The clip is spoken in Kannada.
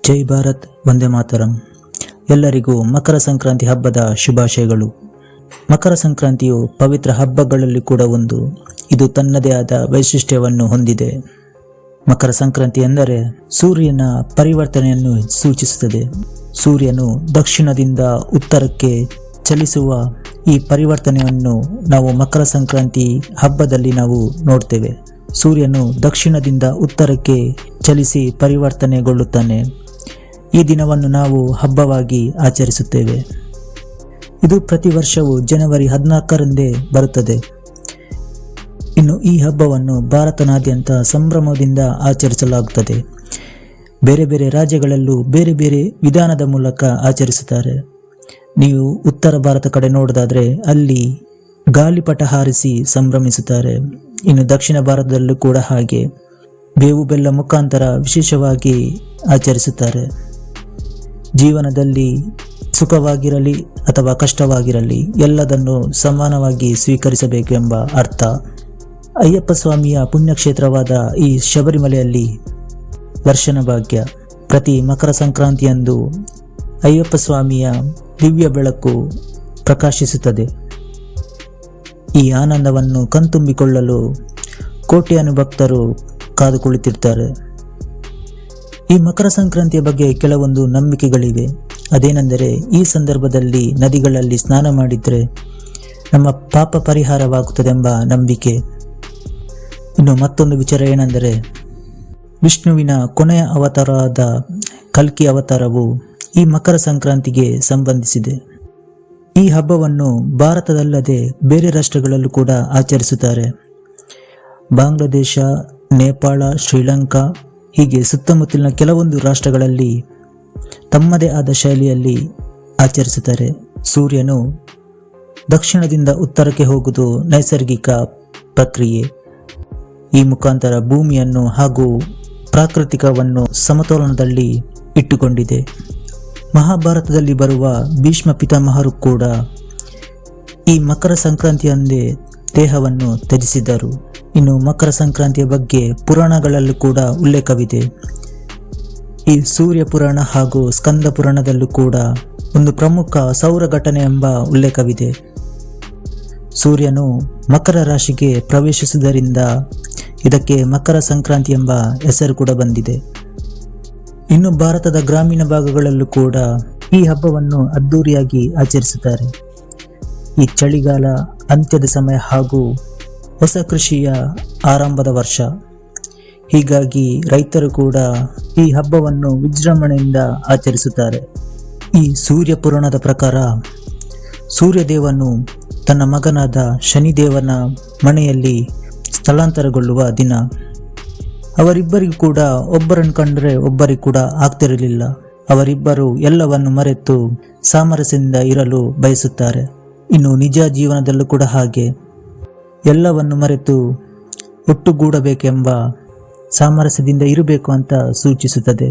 ಜೈ ಭಾರತ್, ವಂದೇ ಮಾತರಂ. ಎಲ್ಲರಿಗೂ ಮಕರ ಸಂಕ್ರಾಂತಿ ಹಬ್ಬದ ಶುಭಾಶಯಗಳು. ಮಕರ ಸಂಕ್ರಾಂತಿಯು ಪವಿತ್ರ ಹಬ್ಬಗಳಲ್ಲಿ ಕೂಡ ಒಂದು. ಇದು ತನ್ನದೇ ಆದ ವೈಶಿಷ್ಟ್ಯವನ್ನು ಹೊಂದಿದೆ. ಮಕರ ಸಂಕ್ರಾಂತಿ ಎಂದರೆ ಸೂರ್ಯನ ಪರಿವರ್ತನೆಯನ್ನು ಸೂಚಿಸುತ್ತದೆ. ಸೂರ್ಯನು ದಕ್ಷಿಣದಿಂದ ಉತ್ತರಕ್ಕೆ ಚಲಿಸುವ ಈ ಪರಿವರ್ತನೆಯನ್ನು ನಾವು ಮಕರ ಸಂಕ್ರಾಂತಿ ಹಬ್ಬದಲ್ಲಿ ನಾವು ನೋಡ್ತೇವೆ. ಸೂರ್ಯನು ದಕ್ಷಿಣದಿಂದ ಉತ್ತರಕ್ಕೆ ಚಲಿಸಿ ಪರಿವರ್ತನೆಗೊಳ್ಳುತ್ತಾನೆ. ಈ ದಿನವನ್ನು ನಾವು ಹಬ್ಬವಾಗಿ ಆಚರಿಸುತ್ತೇವೆ. ಇದು ಪ್ರತಿ ವರ್ಷವೂ ಜನವರಿ 14ರಂದೇ ಬರುತ್ತದೆ. ಇನ್ನು ಈ ಹಬ್ಬವನ್ನು ಭಾರತನಾದ್ಯಂತ ಸಂಭ್ರಮದಿಂದ ಆಚರಿಸಲಾಗುತ್ತದೆ. ಬೇರೆ ಬೇರೆ ರಾಜ್ಯಗಳಲ್ಲೂ ಬೇರೆ ಬೇರೆ ವಿಧಾನದ ಮೂಲಕ ಆಚರಿಸುತ್ತಾರೆ. ನೀವು ಉತ್ತರ ಭಾರತ ಕಡೆ ನೋಡೋದಾದರೆ ಅಲ್ಲಿ ಗಾಳಿಪಟ ಹಾರಿಸಿ ಸಂಭ್ರಮಿಸುತ್ತಾರೆ. ಇನ್ನು ದಕ್ಷಿಣ ಭಾರತದಲ್ಲೂ ಕೂಡ ಹಾಗೆ ಬೇವು ಬೆಲ್ಲ ಮುಖಾಂತರ ವಿಶೇಷವಾಗಿ ಆಚರಿಸುತ್ತಾರೆ. ಜೀವನದಲ್ಲಿ ಸುಖವಾಗಿರಲಿ ಅಥವಾ ಕಷ್ಟವಾಗಿರಲಿ ಎಲ್ಲದನ್ನು ಸಮಾನವಾಗಿ ಸ್ವೀಕರಿಸಬೇಕು ಎಂಬ ಅರ್ಥ. ಅಯ್ಯಪ್ಪ ಸ್ವಾಮಿಯ ಪುಣ್ಯಕ್ಷೇತ್ರವಾದ ಈ ಶಬರಿಮಲೆಯಲ್ಲಿ ದರ್ಶನ ಭಾಗ್ಯ. ಪ್ರತಿ ಮಕರ ಸಂಕ್ರಾಂತಿಯಂದು ಅಯ್ಯಪ್ಪ ಸ್ವಾಮಿಯ ದಿವ್ಯ ಬೆಳಕು ಪ್ರಕಾಶಿಸುತ್ತದೆ. ಈ ಆನಂದವನ್ನು ಕಣ್ತುಂಬಿಕೊಳ್ಳಲು ಕೋಟ್ಯಾನು ಭಕ್ತರು ಕಾದು ಕುಳಿತಿರ್ತಾರೆ. ಈ ಮಕರ ಸಂಕ್ರಾಂತಿಯ ಬಗ್ಗೆ ಕೆಲವೊಂದು ನಂಬಿಕೆಗಳಿವೆ. ಅದೇನೆಂದರೆ ಈ ಸಂದರ್ಭದಲ್ಲಿ ನದಿಗಳಲ್ಲಿ ಸ್ನಾನ ಮಾಡಿದರೆ ನಮ್ಮ ಪಾಪ ಪರಿಹಾರವಾಗುತ್ತದೆಂಬ ನಂಬಿಕೆ. ಇನ್ನು ಮತ್ತೊಂದು ವಿಚಾರ ಏನೆಂದರೆ ವಿಷ್ಣುವಿನ ಕೊನೆಯ ಅವತಾರವಾದ ಕಲ್ಕಿ ಅವತಾರವು ಈ ಮಕರ ಸಂಕ್ರಾಂತಿಗೆ ಸಂಬಂಧಿಸಿದೆ. ಈ ಹಬ್ಬವನ್ನು ಭಾರತದಲ್ಲದೆ ಬೇರೆ ರಾಷ್ಟ್ರಗಳಲ್ಲೂ ಕೂಡ ಆಚರಿಸುತ್ತಾರೆ. ಬಾಂಗ್ಲಾದೇಶ, ನೇಪಾಳ, ಶ್ರೀಲಂಕಾ ಹೀಗೆ ಸುತ್ತಮುತ್ತಲಿನ ಕೆಲವೊಂದು ರಾಷ್ಟ್ರಗಳಲ್ಲಿ ತಮ್ಮದೇ ಆದ ಶೈಲಿಯಲ್ಲಿ ಆಚರಿಸುತ್ತಾರೆ. ಸೂರ್ಯನು ದಕ್ಷಿಣದಿಂದ ಉತ್ತರಕ್ಕೆ ಹೋಗುವುದು ನೈಸರ್ಗಿಕ ಪ್ರಕ್ರಿಯೆ. ಈ ಮುಖಾಂತರ ಭೂಮಿಯನ್ನು ಹಾಗೂ ಪ್ರಾಕೃತಿಕವನ್ನು ಸಮತೋಲನದಲ್ಲಿ ಇಟ್ಟುಕೊಂಡಿದೆ. ಮಹಾಭಾರತದಲ್ಲಿ ಬರುವ ಭೀಷ್ಮ ಪಿತಾಮಹರು ಕೂಡ ಈ ಮಕರ ಸಂಕ್ರಾಂತಿಯಂದೇ ದೇಹವನ್ನು ತ್ಯಜಿಸಿದರು. ಇನ್ನು ಮಕರ ಸಂಕ್ರಾಂತಿಯ ಬಗ್ಗೆ ಪುರಾಣಗಳಲ್ಲೂ ಕೂಡ ಉಲ್ಲೇಖವಿದೆ. ಈ ಸೂರ್ಯ ಪುರಾಣ ಹಾಗೂ ಸ್ಕಂದ ಪುರಾಣದಲ್ಲೂ ಕೂಡ ಒಂದು ಪ್ರಮುಖ ಸೌರ ಘಟನೆ ಎಂಬ ಉಲ್ಲೇಖವಿದೆ. ಸೂರ್ಯನು ಮಕರ ರಾಶಿಗೆ ಪ್ರವೇಶಿಸುವುದರಿಂದ ಇದಕ್ಕೆ ಮಕರ ಸಂಕ್ರಾಂತಿ ಎಂಬ ಹೆಸರು ಕೂಡ ಬಂದಿದೆ. ಇನ್ನು ಭಾರತದ ಗ್ರಾಮೀಣ ಭಾಗಗಳಲ್ಲೂ ಕೂಡ ಈ ಹಬ್ಬವನ್ನು ಅದ್ದೂರಿಯಾಗಿ ಆಚರಿಸುತ್ತಾರೆ. ಈ ಚಳಿಗಾಲ ಅಂತ್ಯದ ಸಮಯ ಹಾಗೂ ಹೊಸ ಕೃಷಿಯ ಆರಂಭದ ವರ್ಷ. ಹೀಗಾಗಿ ರೈತರು ಕೂಡ ಈ ಹಬ್ಬವನ್ನು ವಿಜೃಂಭಣೆಯಿಂದ ಆಚರಿಸುತ್ತಾರೆ. ಈ ಸೂರ್ಯ ಪುರಾಣದ ಪ್ರಕಾರ ಸೂರ್ಯದೇವನು ತನ್ನ ಮಗನಾದ ಶನಿದೇವನ ಮನೆಯಲ್ಲಿ ಸ್ಥಳಾಂತರಗೊಳ್ಳುವ ದಿನ. ಅವರಿಬ್ಬರಿಗೂ ಕೂಡ ಒಬ್ಬರನ್ನು ಕಂಡರೆ ಒಬ್ಬರಿಗೂ ಕೂಡ ಆಗ್ತಿರಲಿಲ್ಲ. ಅವರಿಬ್ಬರು ಎಲ್ಲವನ್ನು ಮರೆತು ಸಾಮರಸ್ಯದಿಂದ ಇರಲು ಬಯಸುತ್ತಾರೆ. ಇನ್ನು ನಿಜ ಜೀವನದಲ್ಲೂ ಕೂಡ ಹಾಗೆ ಎಲ್ಲವನ್ನು ಮರೆತು ಒಟ್ಟುಗೂಡಬೇಕೆಂಬ ಸಾಮರಸ್ಯದಿಂದ ಇರಬೇಕು ಅಂತ ಸೂಚಿಸುತ್ತದೆ.